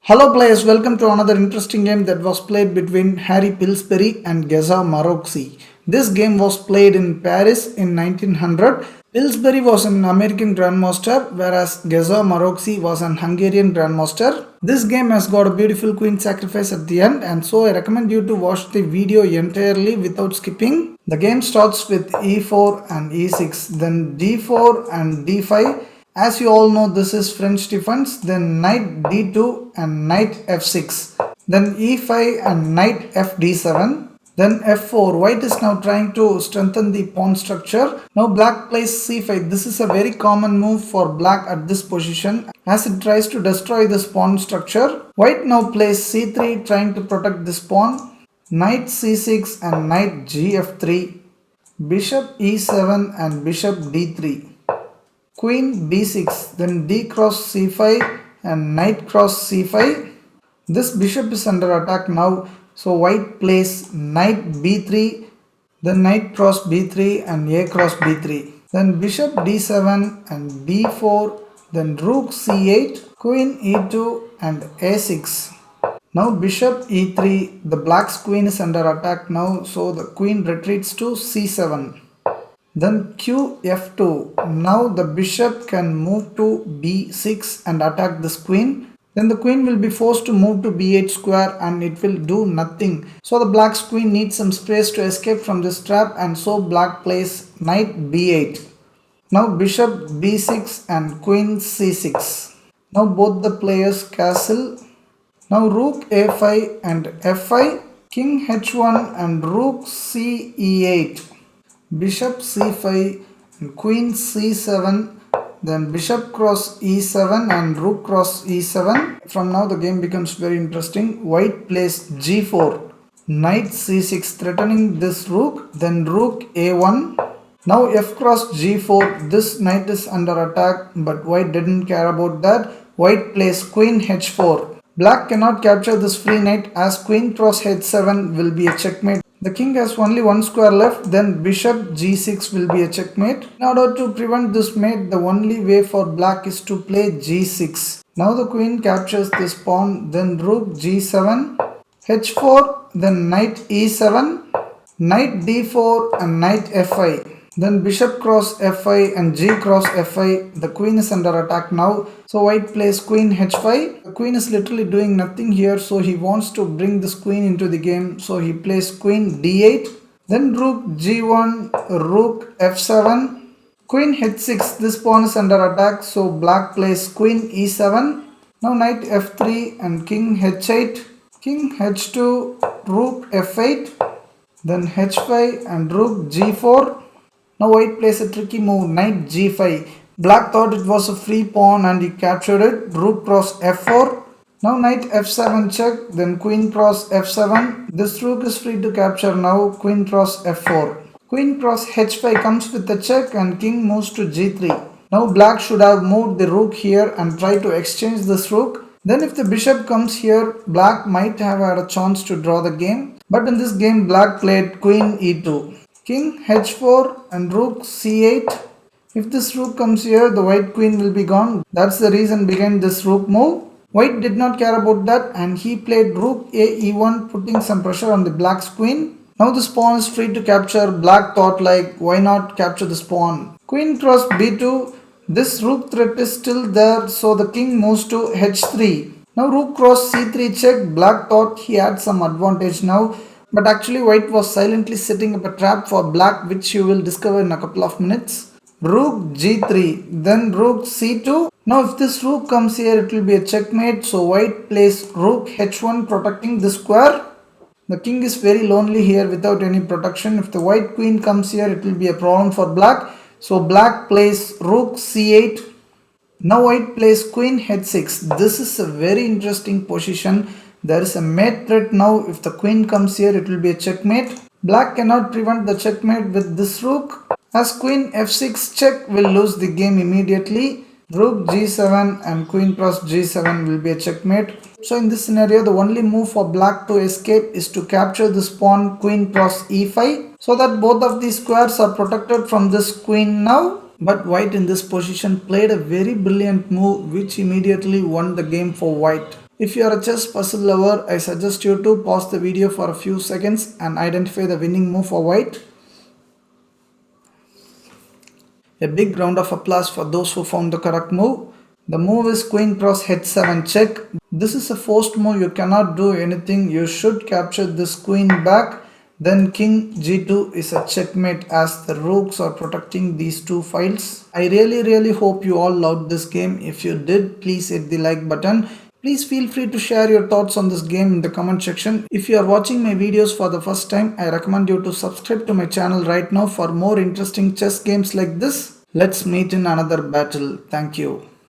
Hello players, welcome to another interesting game that was played between Harry Pillsbury and Geza Maroczy. This game was played in Paris in 1900. Pillsbury was an American Grandmaster whereas Geza Maroczy was an Hungarian Grandmaster. This game has got a beautiful queen sacrifice at the end, and so I recommend you to watch the video entirely without skipping. The game starts with e4 and e6, then d4 and d5. As you all know, this is French defense, then knight d2 and knight f6, then e5 and knight fd7, then f4. White is now trying to strengthen the pawn structure. Now black plays c5. This is a very common move for black at this position as it tries to destroy this pawn structure. White now plays c3 trying to protect this pawn. Knight c6 and knight gf3, bishop e7 and bishop d3. Queen b6, then d cross c5 and knight cross c5. This bishop is under attack now, so white plays knight b3, then knight cross b3 and a cross b3. Then bishop d7 and b4, then rook c8, queen e2 and a6. Now bishop e3, the black's queen is under attack now, so the queen retreats to c7. Then qf2. Now the bishop can move to b6 and attack this queen. Then the queen will be forced to move to b8 square and it will do nothing. So the black's queen needs some space to escape from this trap, and so black plays knight b8. Now bishop b6 and queen c6. Now both the players castle. Now rook a5 and f5, king h1 and rook c e8. Bishop c5 and queen c7, then bishop cross e7 and rook cross e7. From now the game becomes very interesting. White plays g4, knight c6 threatening this rook, then rook a1. Now f cross g4, this knight is under attack but white didn't care about that. White plays queen h4. Black cannot capture this free knight as queen cross h7 will be a checkmate. The king has only one square left, then bishop g6 will be a checkmate. In order to prevent this mate, the only way for black is to play g6. Now the queen captures this pawn, then rook g7, h4, then knight e7, knight d4 and knight f5. Then bishop cross f5 and g cross f5. The queen is under attack now, so white plays queen h5. The queen is literally doing nothing here, so he wants to bring this queen into the game, so he plays queen d8. Then rook g1, rook f7, queen h6. This pawn is under attack, so black plays queen e7. Now knight f3 and king h8, king h2, rook f8, then h5 and rook g4. Now white plays a tricky move, knight g5. Black thought it was a free pawn and he captured it. Rook cross f4. Now knight f7 check, then queen cross f7. This rook is free to capture now. Queen cross f4. Queen cross h5 comes with a check and king moves to g3. Now black should have moved the rook here and try to exchange this rook. Then if the bishop comes here, black might have had a chance to draw the game. But in this game, black played queen e2. King h4 and rook c8. If this rook comes here, the white queen will be gone. That's the reason behind this rook move. White did not care about that and he played rook a e1, putting some pressure on the black's queen. Now this pawn is free to capture. Black thought like, why not capture this pawn? Queen cross b2. This rook threat is still there, so the king moves to h3. Now rook cross c3 check. Black thought he had some advantage now, but actually white was silently setting up a trap for black, which you will discover in a couple of minutes. Rook g3, then rook c2. Now if this rook comes here, it will be a checkmate, so white plays rook h1 protecting the square. The king is very lonely here without any protection. If the white queen comes here, it will be a problem for black, so black plays rook c8. Now white plays queen h6. This is a very interesting position. There is a mate threat now. If the queen comes here, it will be a checkmate. Black cannot prevent the checkmate with this rook, as queen f6 check will lose the game immediately. Rook g7 and queen cross g7 will be a checkmate. So in this scenario, the only move for black to escape is to capture this pawn queen cross e5, so that both of these squares are protected from this queen now. But white in this position played a very brilliant move which immediately won the game for white. If you are a chess puzzle lover, I suggest you to pause the video for a few seconds and identify the winning move for white. A big round of applause for those who found the correct move. The move is queen cross h7 check. This is a forced move, you cannot do anything. You should capture this queen back. Then king g2 is a checkmate as the rooks are protecting these two files. I really hope you all loved this game. If you did, please hit the like button. Please feel free to share your thoughts on this game in the comment section. If you are watching my videos for the first time, I recommend you to subscribe to my channel right now for more interesting chess games like this. Let's meet in another battle. Thank you.